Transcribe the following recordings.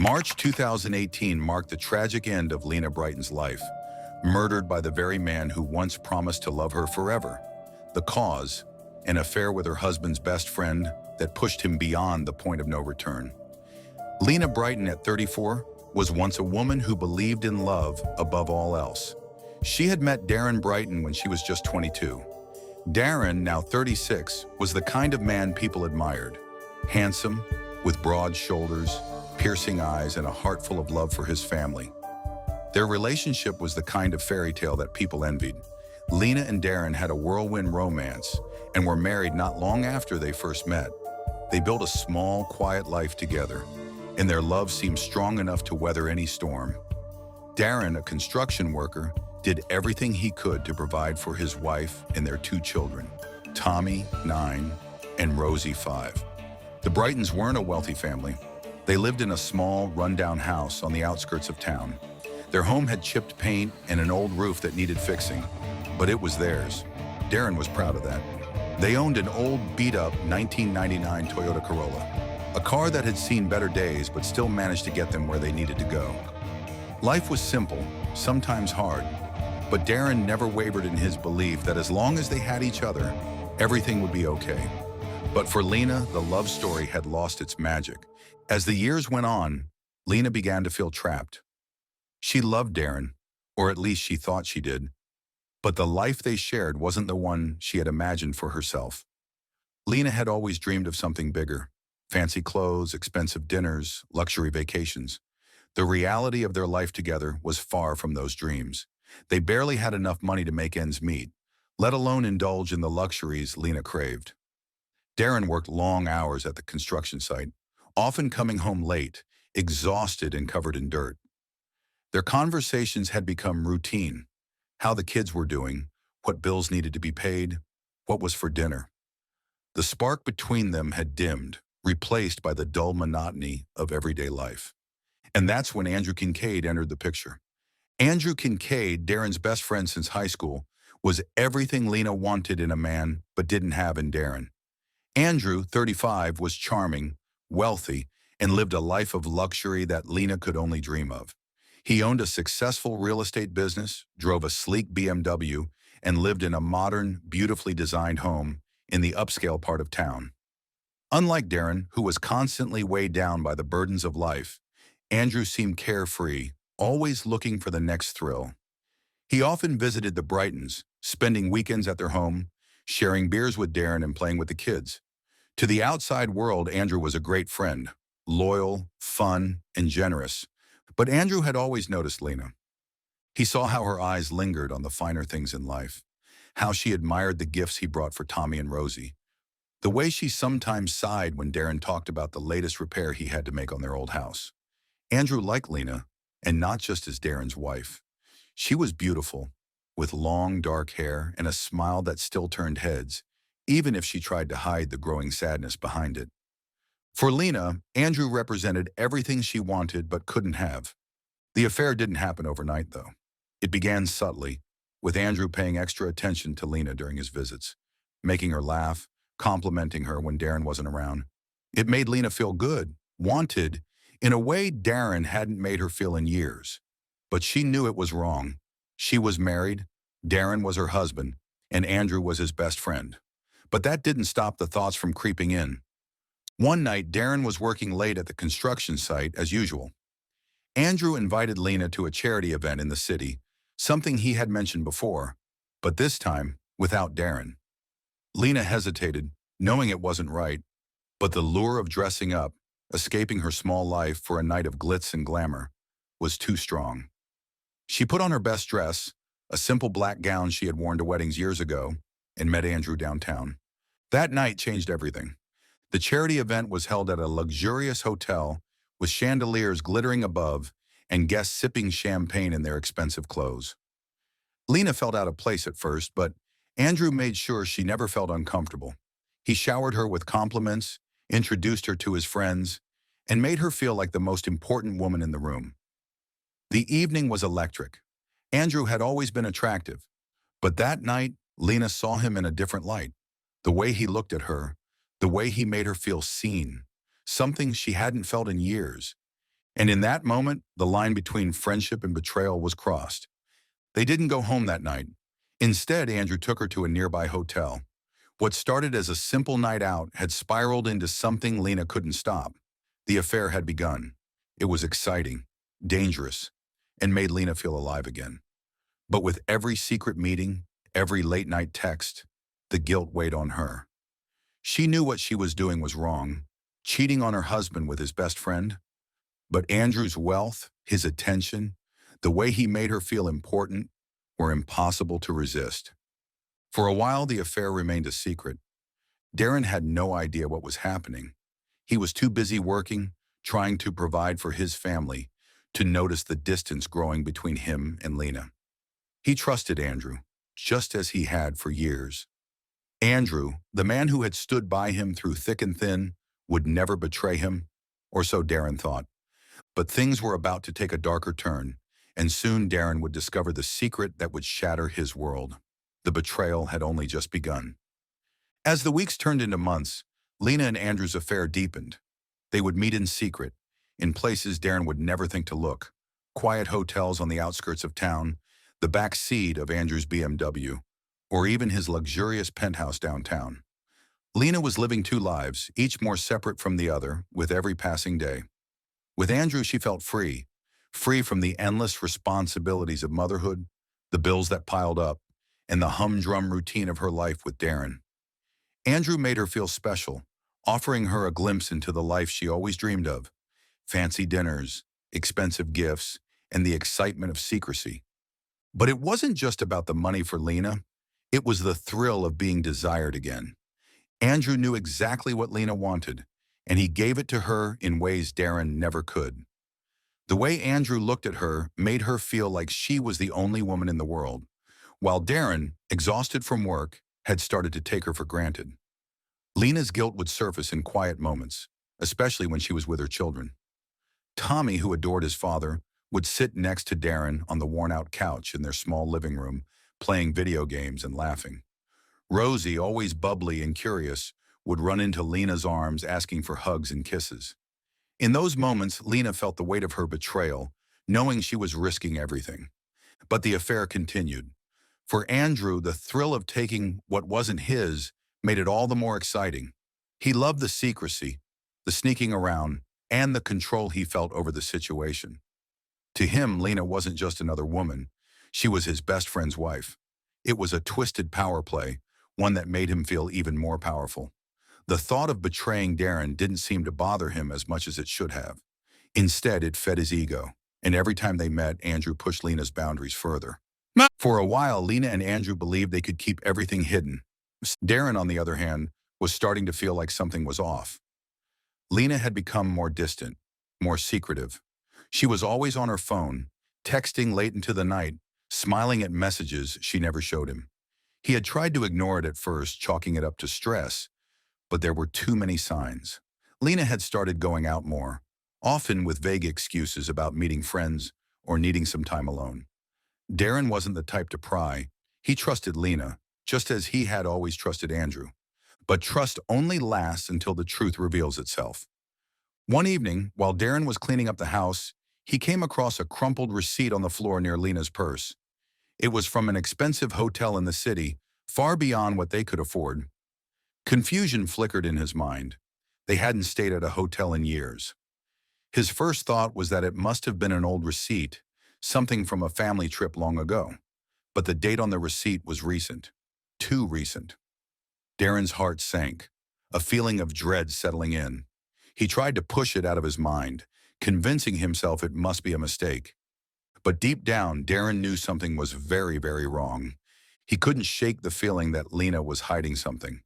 March 2018 marked the tragic end of Lena Brighton's life, murdered by the very man who once promised to love her forever. The cause, an affair with her husband's best friend that pushed him beyond the point of no return. Lena Brighton, at 34, was once a woman who believed in love above all else. She had met Darren Brighton when she was just 22. Darren, now 36, was the kind of man people admired. Handsome, with broad shoulders, piercing eyes, and a heart full of love for his family. Their relationship was the kind of fairy tale that people envied. Lena and Darren had a whirlwind romance and were married not long after they first met. They built a small, quiet life together, and their love seemed strong enough to weather any storm. Darren, a construction worker, did everything he could to provide for his wife and their two children, Tommy, 9, and Rosie, 5. The Brightons weren't a wealthy family. They lived in a small, rundown house on the outskirts of town. Their home had chipped paint and an old roof that needed fixing, but it was theirs. Darren was proud of that. They owned an old, beat-up 1999 Toyota Corolla, a car that had seen better days but still managed to get them where they needed to go. Life was simple, sometimes hard, but Darren never wavered in his belief that as long as they had each other, everything would be okay. But for Lena, the love story had lost its magic. As the years went on, Lena began to feel trapped. She loved Darren, or at least she thought she did, but the life they shared wasn't the one she had imagined for herself. Lena had always dreamed of something bigger: fancy clothes, expensive dinners, luxury vacations. The reality of their life together was far from those dreams. They barely had enough money to make ends meet, let alone indulge in the luxuries Lena craved. Darren worked long hours at the construction site, often coming home late, exhausted and covered in dirt. Their conversations had become routine: how the kids were doing, what bills needed to be paid, what was for dinner. The spark between them had dimmed, replaced by the dull monotony of everyday life. And that's when Andrew Kincaid entered the picture. Andrew Kincaid, Darren's best friend since high school, was everything Lena wanted in a man but didn't have in Darren. Andrew, 35, was charming, wealthy, and lived a life of luxury that Lena could only dream of. He owned a successful real estate business, drove a sleek BMW, and lived in a modern, beautifully designed home in the upscale part of town. Unlike Darren, who was constantly weighed down by the burdens of life, Andrew seemed carefree, always looking for the next thrill. He often visited the Brightons, spending weekends at their home, sharing beers with Darren and playing with the kids. To the outside world, Andrew was a great friend, loyal, fun, and generous. But Andrew had always noticed Lena. He saw how her eyes lingered on the finer things in life, how she admired the gifts he brought for Tommy and Rosie, the way she sometimes sighed when Darren talked about the latest repair he had to make on their old house. Andrew liked Lena, and not just as Darren's wife. She was beautiful, with long, dark hair and a smile that still turned heads, even if she tried to hide the growing sadness behind it. For Lena, Andrew represented everything she wanted but couldn't have. The affair didn't happen overnight, though. It began subtly, with Andrew paying extra attention to Lena during his visits, making her laugh, complimenting her when Darren wasn't around. It made Lena feel good, wanted, in a way Darren hadn't made her feel in years. But she knew it was wrong. She was married, Darren was her husband, and Andrew was his best friend. But that didn't stop the thoughts from creeping in. One night, Darren was working late at the construction site as usual. Andrew invited Lena to a charity event in the city, something he had mentioned before, but this time without Darren. Lena hesitated, knowing it wasn't right, but the lure of dressing up, escaping her small life for a night of glitz and glamour, was too strong. She put on her best dress, a simple black gown she had worn to weddings years ago, and met Andrew downtown. That night changed everything. The charity event was held at a luxurious hotel with chandeliers glittering above and guests sipping champagne in their expensive clothes. Lena felt out of place at first, but Andrew made sure she never felt uncomfortable. He showered her with compliments, introduced her to his friends, and made her feel like the most important woman in the room. The evening was electric. Andrew had always been attractive, but that night, Lena saw him in a different light. The way he looked at her, the way he made her feel seen, something she hadn't felt in years. And in that moment, the line between friendship and betrayal was crossed. They didn't go home that night. Instead, Andrew took her to a nearby hotel. What started as a simple night out had spiraled into something Lena couldn't stop. The affair had begun. It was exciting, dangerous, and made Lena feel alive again. But with every secret meeting, every late-night text, the guilt weighed on her. She knew what she was doing was wrong, cheating on her husband with his best friend. But Andrew's wealth, his attention, the way he made her feel important, were impossible to resist. For a while, the affair remained a secret. Darren had no idea what was happening. He was too busy working, trying to provide for his family, to notice the distance growing between him and Lena. He trusted Andrew, just as he had for years. Andrew, the man who had stood by him through thick and thin, would never betray him, or so Darren thought. But things were about to take a darker turn, and soon Darren would discover the secret that would shatter his world. The betrayal had only just begun. As the weeks turned into months, Lena and Andrew's affair deepened. They would meet in secret, in places Darren would never think to look. Quiet hotels on the outskirts of town, the back seat of Andrew's BMW, or even his luxurious penthouse downtown. Lena was living two lives, each more separate from the other, with every passing day. With Andrew, she felt free, free from the endless responsibilities of motherhood, the bills that piled up, and the humdrum routine of her life with Darren. Andrew made her feel special, offering her a glimpse into the life she always dreamed of: fancy dinners, expensive gifts, and the excitement of secrecy. But it wasn't just about the money for Lena. It was the thrill of being desired again. Andrew knew exactly what Lena wanted, and he gave it to her in ways Darren never could. The way Andrew looked at her made her feel like she was the only woman in the world, while Darren, exhausted from work, had started to take her for granted. Lena's guilt would surface in quiet moments, especially when she was with her children. Tommy, who adored his father, would sit next to Darren on the worn-out couch in their small living room, playing video games and laughing. Rosie, always bubbly and curious, would run into Lena's arms asking for hugs and kisses. In those moments, Lena felt the weight of her betrayal, knowing she was risking everything. But the affair continued. For Andrew, the thrill of taking what wasn't his made it all the more exciting. He loved the secrecy, the sneaking around, and the control he felt over the situation. To him, Lena wasn't just another woman. She was his best friend's wife. It was a twisted power play, one that made him feel even more powerful. The thought of betraying Darren didn't seem to bother him as much as it should have. Instead, it fed his ego, and every time they met, Andrew pushed Lena's boundaries further. For a while, Lena and Andrew believed they could keep everything hidden. Darren, on the other hand, was starting to feel like something was off. Lena had become more distant, more secretive. She was always on her phone, texting late into the night, smiling at messages she never showed him. He had tried to ignore it at first, chalking it up to stress, but there were too many signs. Lena had started going out more, often with vague excuses about meeting friends or needing some time alone. Darren wasn't the type to pry. He trusted Lena, just as he had always trusted Andrew. But trust only lasts until the truth reveals itself. One evening, while Darren was cleaning up the house, he came across a crumpled receipt on the floor near Lena's purse. It was from an expensive hotel in the city, far beyond what they could afford. Confusion flickered in his mind. They hadn't stayed at a hotel in years. His first thought was that it must have been an old receipt, something from a family trip long ago. But the date on the receipt was recent. Too recent. Darren's heart sank, a feeling of dread settling in. He tried to push it out of his mind, convincing himself it must be a mistake. But deep down, Darren knew something was very, very wrong. He couldn't shake the feeling that Lena was hiding something.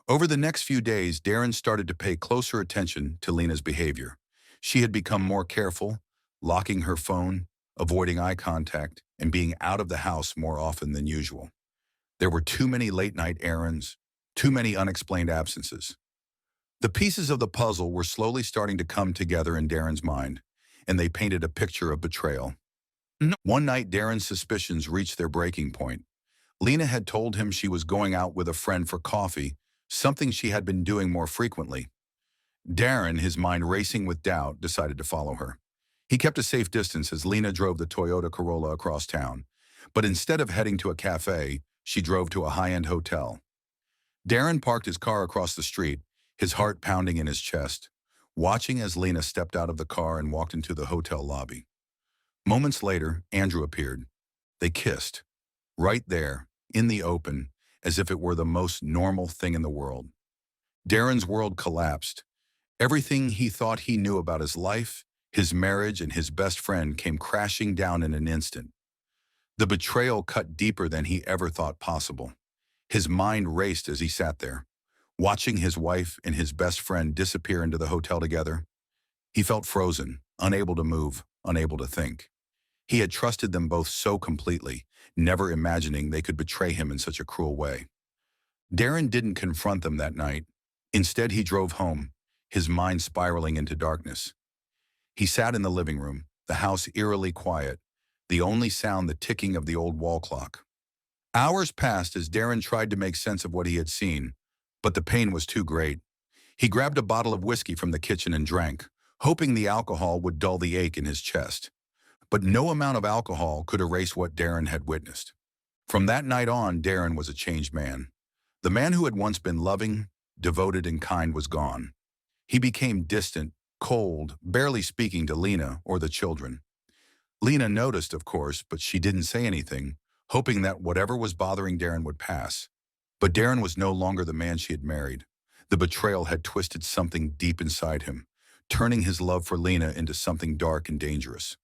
Over the next few days, Darren started to pay closer attention to Lena's behavior. She had become more careful, locking her phone, avoiding eye contact, and being out of the house more often than usual. There were too many late-night errands, too many unexplained absences. The pieces of the puzzle were slowly starting to come together in Darren's mind, and they painted a picture of betrayal. One night, Darren's suspicions reached their breaking point. Lena had told him she was going out with a friend for coffee, something she had been doing more frequently. Darren, his mind racing with doubt, decided to follow her. He kept a safe distance as Lena drove the Toyota Corolla across town, but instead of heading to a cafe, she drove to a high-end hotel. Darren parked his car across the street, his heart pounding in his chest, watching as Lena stepped out of the car and walked into the hotel lobby. Moments later, Andrew appeared. They kissed, right there, in the open, as if it were the most normal thing in the world. Darren's world collapsed. Everything he thought he knew about his life, his marriage, and his best friend came crashing down in an instant. The betrayal cut deeper than he ever thought possible. His mind raced as he sat there, watching his wife and his best friend disappear into the hotel together. He felt frozen, unable to move, unable to think. He had trusted them both so completely, never imagining they could betray him in such a cruel way. Darren didn't confront them that night. Instead, he drove home, his mind spiraling into darkness. He sat in the living room, the house eerily quiet, the only sound the ticking of the old wall clock. Hours passed as Darren tried to make sense of what he had seen, but the pain was too great. He grabbed a bottle of whiskey from the kitchen and drank, hoping the alcohol would dull the ache in his chest. But no amount of alcohol could erase what Darren had witnessed. From that night on, Darren was a changed man. The man who had once been loving, devoted, and kind was gone. He became distant, cold, barely speaking to Lena or the children. Lena noticed, of course, but she didn't say anything, hoping that whatever was bothering Darren would pass. But Darren was no longer the man she had married. The betrayal had twisted something deep inside him, turning his love for Lena into something dark and dangerous.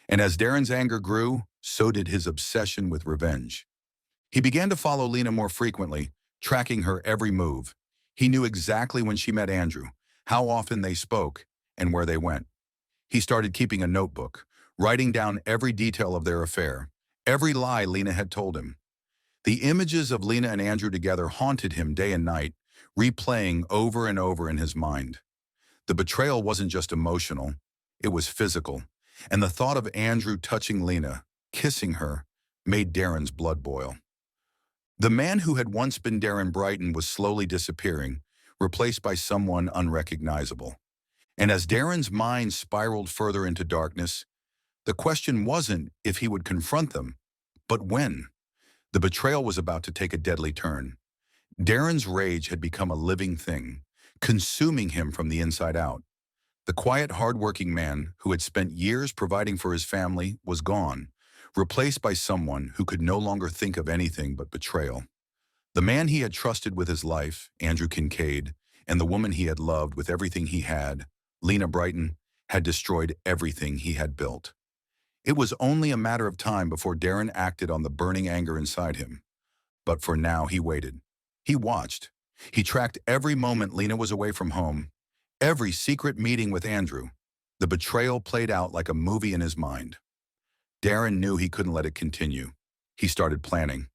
And as Darren's anger grew, so did his obsession with revenge. He began to follow Lena more frequently, tracking her every move. He knew exactly when she met Andrew, how often they spoke, and where they went. He started keeping a notebook, writing down every detail of their affair, every lie Lena had told him. The images of Lena and Andrew together haunted him day and night, replaying over and over in his mind. The betrayal wasn't just emotional, it was physical, and the thought of Andrew touching Lena, kissing her, made Darren's blood boil. The man who had once been Darren Brighton was slowly disappearing, replaced by someone unrecognizable. And as Darren's mind spiraled further into darkness, the question wasn't if he would confront them, but when. The betrayal was about to take a deadly turn. Darren's rage had become a living thing, consuming him from the inside out. The quiet, hard-working man who had spent years providing for his family was gone, replaced by someone who could no longer think of anything but betrayal. The man he had trusted with his life, Andrew Kincaid, and the woman he had loved with everything he had, Lena Brighton, had destroyed everything he had built. It was only a matter of time before Darren acted on the burning anger inside him. But for now, he waited. He watched. He tracked every moment Lena was away from home, every secret meeting with Andrew. The betrayal played out like a movie in his mind. Darren knew he couldn't let it continue. He started planning.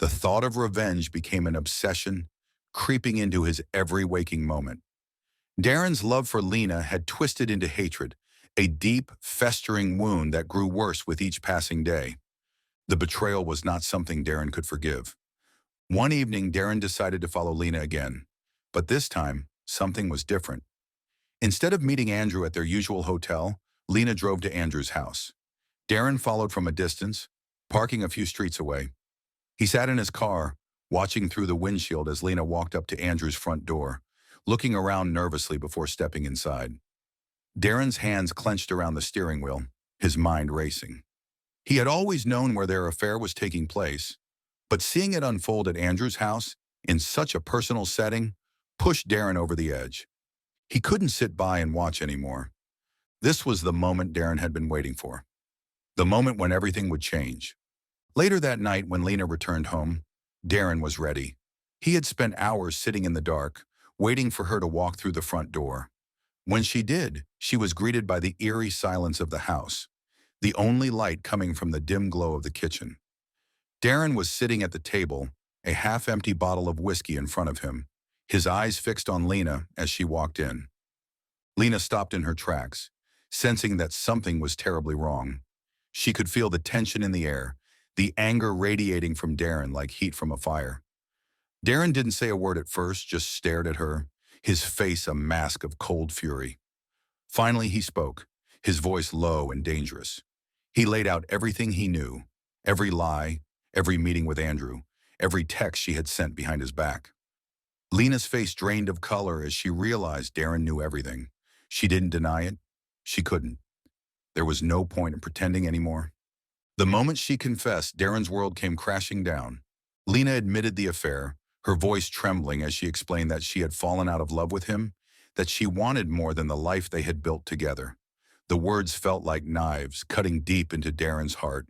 The thought of revenge became an obsession, creeping into his every waking moment. Darren's love for Lena had twisted into hatred, a deep, festering wound that grew worse with each passing day. The betrayal was not something Darren could forgive. One evening, Darren decided to follow Lena again, but this time, something was different. Instead of meeting Andrew at their usual hotel, Lena drove to Andrew's house. Darren followed from a distance, parking a few streets away. He sat in his car, watching through the windshield as Lena walked up to Andrew's front door, looking around nervously before stepping inside. Darren's hands clenched around the steering wheel, his mind racing. He had always known where their affair was taking place, but seeing it unfold at Andrew's house, in such a personal setting, pushed Darren over the edge. He couldn't sit by and watch anymore. This was the moment Darren had been waiting for. The moment when everything would change. Later that night, when Lena returned home, Darren was ready. He had spent hours sitting in the dark, waiting for her to walk through the front door. When she did, she was greeted by the eerie silence of the house, the only light coming from the dim glow of the kitchen. Darren was sitting at the table, a half-empty bottle of whiskey in front of him, his eyes fixed on Lena as she walked in. Lena stopped in her tracks, sensing that something was terribly wrong. She could feel the tension in the air, the anger radiating from Darren like heat from a fire. Darren didn't say a word at first, just stared at her, his face a mask of cold fury. Finally, he spoke, his voice low and dangerous. He laid out everything he knew, every lie, every meeting with Andrew, every text she had sent behind his back. Lena's face drained of color as she realized Darren knew everything. She didn't deny it. She couldn't. There was no point in pretending anymore. The moment she confessed, Darren's world came crashing down. Lena admitted the affair, her voice trembling as she explained that she had fallen out of love with him, that she wanted more than the life they had built together. The words felt like knives, cutting deep into Darren's heart.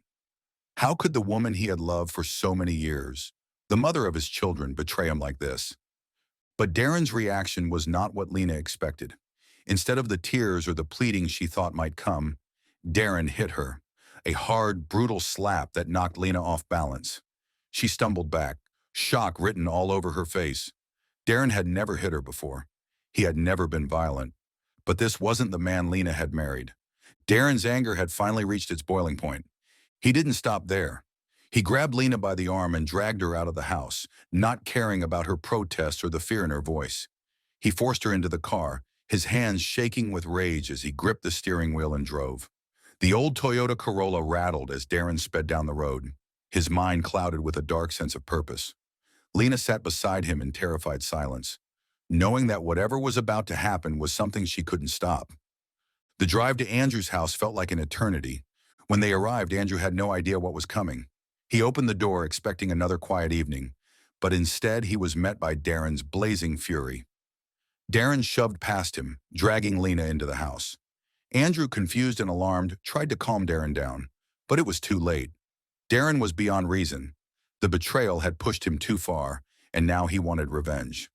How could the woman he had loved for so many years, the mother of his children, betray him like this? But Darren's reaction was not what Lena expected. Instead of the tears or the pleading she thought might come, Darren hit her, a hard, brutal slap that knocked Lena off balance. She stumbled back, shock written all over her face. Darren had never hit her before. He had never been violent. But this wasn't the man Lena had married. Darren's anger had finally reached its boiling point. He didn't stop there. He grabbed Lena by the arm and dragged her out of the house, not caring about her protests or the fear in her voice. He forced her into the car, his hands shaking with rage as he gripped the steering wheel and drove. The old Toyota Corolla rattled as Darren sped down the road, his mind clouded with a dark sense of purpose. Lena sat beside him in terrified silence, knowing that whatever was about to happen was something she couldn't stop. The drive to Andrew's house felt like an eternity. When they arrived, Andrew had no idea what was coming. He opened the door expecting another quiet evening, but instead he was met by Darren's blazing fury. Darren shoved past him, dragging Lena into the house. Andrew, confused and alarmed, tried to calm Darren down, but it was too late. Darren was beyond reason. The betrayal had pushed him too far, and now he wanted revenge.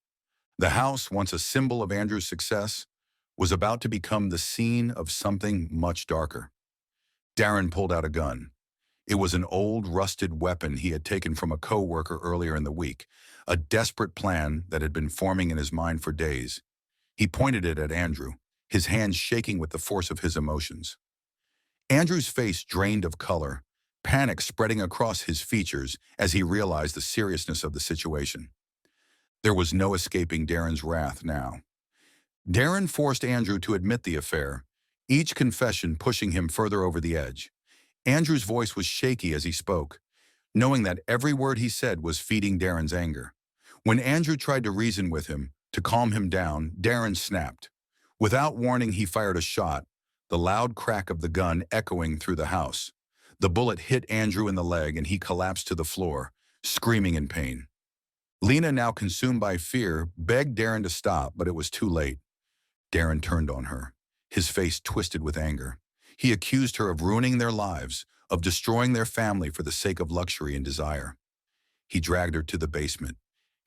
The house, once a symbol of Andrew's success, was about to become the scene of something much darker. Darren pulled out a gun. It was an old, rusted weapon he had taken from a co-worker earlier in the week, a desperate plan that had been forming in his mind for days. He pointed it at Andrew, his hands shaking with the force of his emotions. Andrew's face drained of color, panic spreading across his features as he realized the seriousness of the situation. There was no escaping Darren's wrath now. Darren forced Andrew to admit the affair, each confession pushing him further over the edge. Andrew's voice was shaky as he spoke, knowing that every word he said was feeding Darren's anger. When Andrew tried to reason with him, to calm him down, Darren snapped. Without warning, he fired a shot, the loud crack of the gun echoing through the house. The bullet hit Andrew in the leg and he collapsed to the floor, screaming in pain. Lena, now consumed by fear, begged Darren to stop, but it was too late. Darren turned on her, his face twisted with anger. He accused her of ruining their lives, of destroying their family for the sake of luxury and desire. He dragged her to the basement,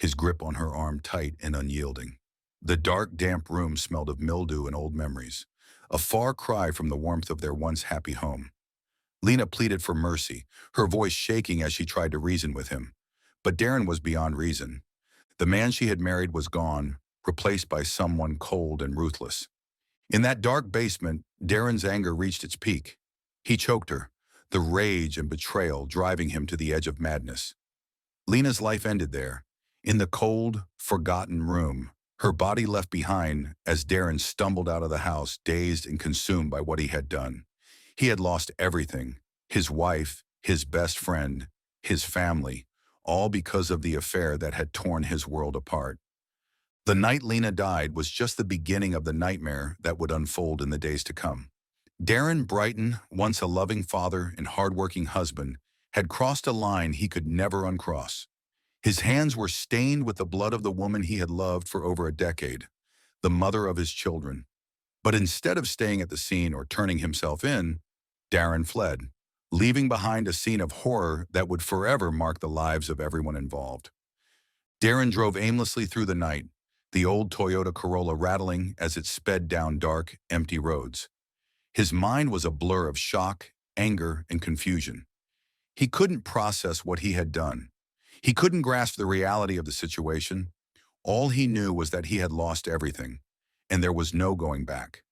his grip on her arm tight and unyielding. The dark, damp room smelled of mildew and old memories, a far cry from the warmth of their once happy home. Lena pleaded for mercy, her voice shaking as she tried to reason with him. But Darren was beyond reason. The man she had married was gone, replaced by someone cold and ruthless. In that dark basement, Darren's anger reached its peak. He choked her, the rage and betrayal driving him to the edge of madness. Lena's life ended there, in the cold, forgotten room, her body left behind as Darren stumbled out of the house, dazed and consumed by what he had done. He had lost everything, his wife, his best friend, his family, all because of the affair that had torn his world apart. The night Lena died was just the beginning of the nightmare that would unfold in the days to come. Darren Brighton, once a loving father and hardworking husband, had crossed a line he could never uncross. His hands were stained with the blood of the woman he had loved for over a decade, the mother of his children. But instead of staying at the scene or turning himself in, Darren fled, leaving behind a scene of horror that would forever mark the lives of everyone involved. Darren drove aimlessly through the night, the old Toyota Corolla rattling as it sped down dark, empty roads. His mind was a blur of shock, anger, and confusion. He couldn't process what he had done. He couldn't grasp the reality of the situation. All he knew was that he had lost everything, and there was no going back.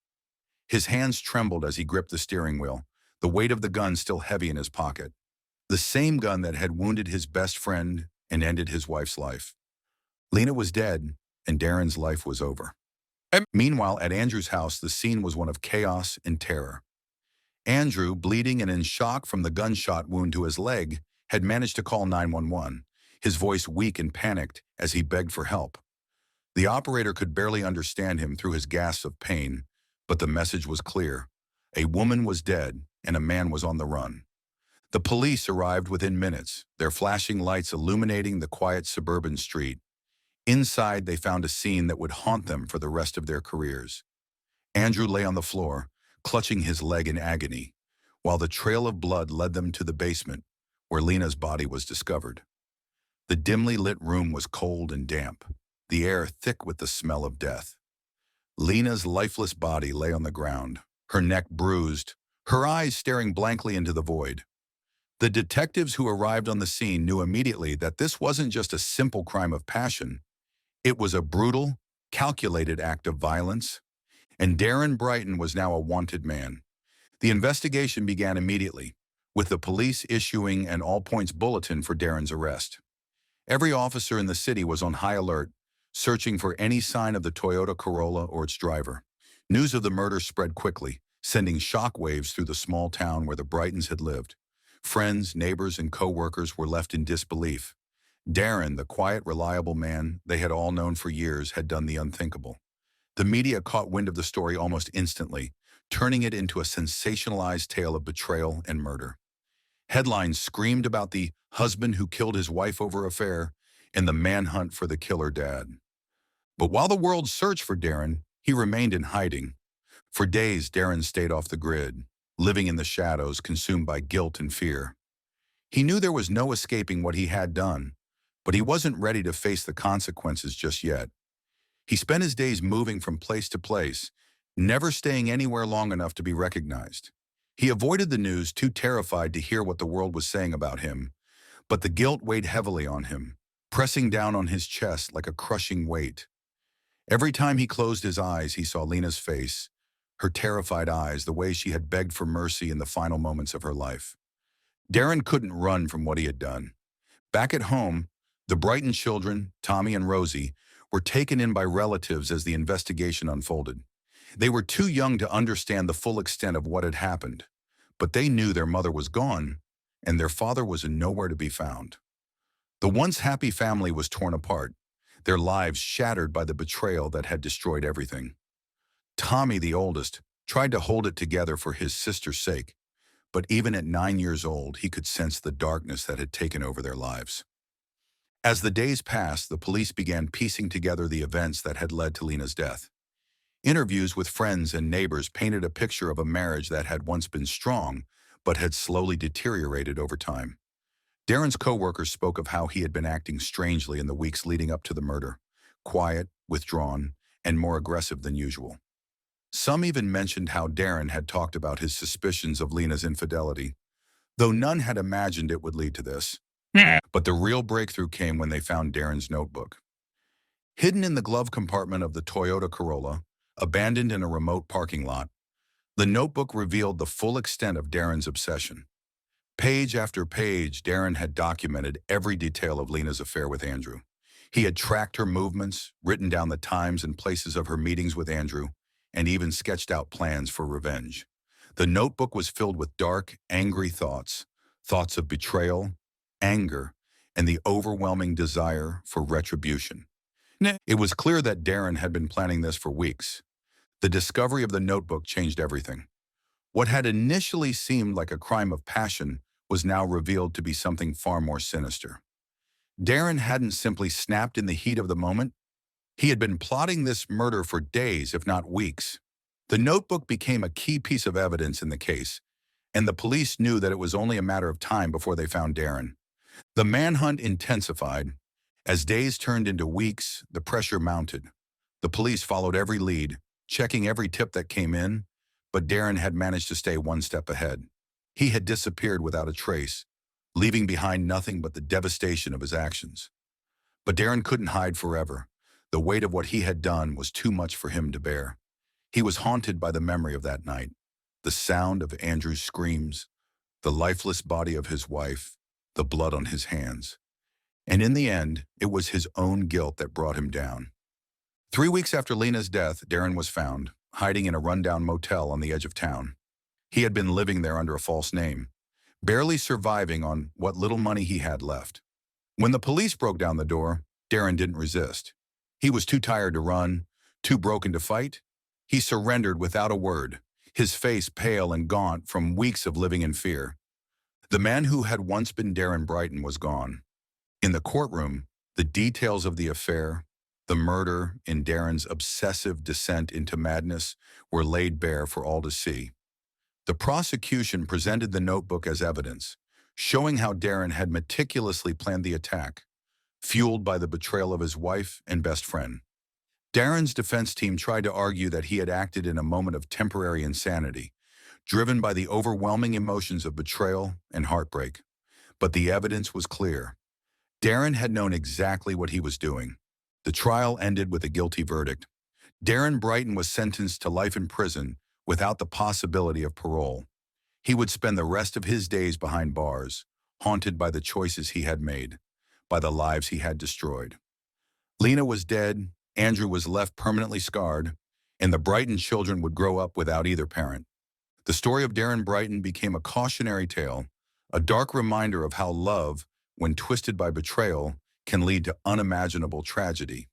His hands trembled as he gripped the steering wheel, the weight of the gun still heavy in his pocket. The same gun that had wounded his best friend and ended his wife's life. Lena was dead, and Darren's life was over. Meanwhile, at Andrew's house, the scene was one of chaos and terror. Andrew, bleeding and in shock from the gunshot wound to his leg, had managed to call 911, his voice weak and panicked as he begged for help. The operator could barely understand him through his gasps of pain, but the message was clear. A woman was dead and a man was on the run. The police arrived within minutes, their flashing lights illuminating the quiet suburban street. Inside, they found a scene that would haunt them for the rest of their careers. Andrew lay on the floor, clutching his leg in agony, while the trail of blood led them to the basement, where Lena's body was discovered. The dimly lit room was cold and damp, the air thick with the smell of death. Lena's lifeless body lay on the ground, her neck bruised, her eyes staring blankly into the void. The detectives who arrived on the scene knew immediately that this wasn't just a simple crime of passion. It was a brutal, calculated act of violence, and Darren Brighton was now a wanted man. The investigation began immediately, with the police issuing an all-points bulletin for Darren's arrest. Every officer in the city was on high alert, searching for any sign of the Toyota Corolla or its driver. News of the murder spread quickly, sending shockwaves through the small town where the Brightons had lived. Friends, neighbors, and co-workers were left in disbelief. Darren, the quiet, reliable man they had all known for years, had done the unthinkable. The media caught wind of the story almost instantly, turning it into a sensationalized tale of betrayal and murder. Headlines screamed about the husband who killed his wife over affair and the manhunt for the killer dad. But while the world searched for Darren, he remained in hiding. For days, Darren stayed off the grid, living in the shadows, consumed by guilt and fear. He knew there was no escaping what he had done, but he wasn't ready to face the consequences just yet. He spent his days moving from place to place, never staying anywhere long enough to be recognized. He avoided the news, too terrified to hear what the world was saying about him, but the guilt weighed heavily on him, pressing down on his chest like a crushing weight. Every time he closed his eyes, he saw Lena's face, her terrified eyes, the way she had begged for mercy in the final moments of her life. Darren couldn't run from what he had done. Back at home, the Brighton children, Tommy and Rosie, were taken in by relatives as the investigation unfolded. They were too young to understand the full extent of what had happened, but they knew their mother was gone and their father was nowhere to be found. The once happy family was torn apart, their lives shattered by the betrayal that had destroyed everything. Tommy, the oldest, tried to hold it together for his sister's sake, but even at 9 years old, he could sense the darkness that had taken over their lives. As the days passed, the police began piecing together the events that had led to Lena's death. Interviews with friends and neighbors painted a picture of a marriage that had once been strong, but had slowly deteriorated over time. Darren's co-workers spoke of how he had been acting strangely in the weeks leading up to the murder, quiet, withdrawn, and more aggressive than usual. Some even mentioned how Darren had talked about his suspicions of Lena's infidelity, though none had imagined it would lead to this. But the real breakthrough came when they found Darren's notebook. Hidden in the glove compartment of the Toyota Corolla, abandoned in a remote parking lot, the notebook revealed the full extent of Darren's obsession. Page after page, Darren had documented every detail of Lena's affair with Andrew. He had tracked her movements, written down the times and places of her meetings with Andrew, and even sketched out plans for revenge. The notebook was filled with dark, angry thoughts, thoughts of betrayal, anger, and the overwhelming desire for retribution. It was clear that Darren had been planning this for weeks. The discovery of the notebook changed everything. What had initially seemed like a crime of passion was now revealed to be something far more sinister. Darren hadn't simply snapped in the heat of the moment. He had been plotting this murder for days, if not weeks. The notebook became a key piece of evidence in the case, and the police knew that it was only a matter of time before they found Darren. The manhunt intensified. As days turned into weeks, the pressure mounted. The police followed every lead, checking every tip that came in, but Darren had managed to stay one step ahead. He had disappeared without a trace, leaving behind nothing but the devastation of his actions. But Darren couldn't hide forever. The weight of what he had done was too much for him to bear. He was haunted by the memory of that night, the sound of Andrew's screams, the lifeless body of his wife, the blood on his hands. And in the end, it was his own guilt that brought him down. 3 weeks after Lena's death, Darren was found, hiding in a rundown motel on the edge of town. He had been living there under a false name, barely surviving on what little money he had left. When the police broke down the door, Darren didn't resist. He was too tired to run, too broken to fight. He surrendered without a word, his face pale and gaunt from weeks of living in fear. The man who had once been Darren Brighton was gone. In the courtroom, the details of the affair, the murder in Darren's obsessive descent into madness, were laid bare for all to see. The prosecution presented the notebook as evidence, showing how Darren had meticulously planned the attack, fueled by the betrayal of his wife and best friend. Darren's defense team tried to argue that he had acted in a moment of temporary insanity, driven by the overwhelming emotions of betrayal and heartbreak. But the evidence was clear. Darren had known exactly what he was doing. The trial ended with a guilty verdict. Darren Brighton was sentenced to life in prison without the possibility of parole. He would spend the rest of his days behind bars, haunted by the choices he had made, by the lives he had destroyed. Lena was dead, Andrew was left permanently scarred, and the Brighton children would grow up without either parent. The story of Darren Brighton became a cautionary tale, a dark reminder of how love, when twisted by betrayal, can lead to unimaginable tragedy.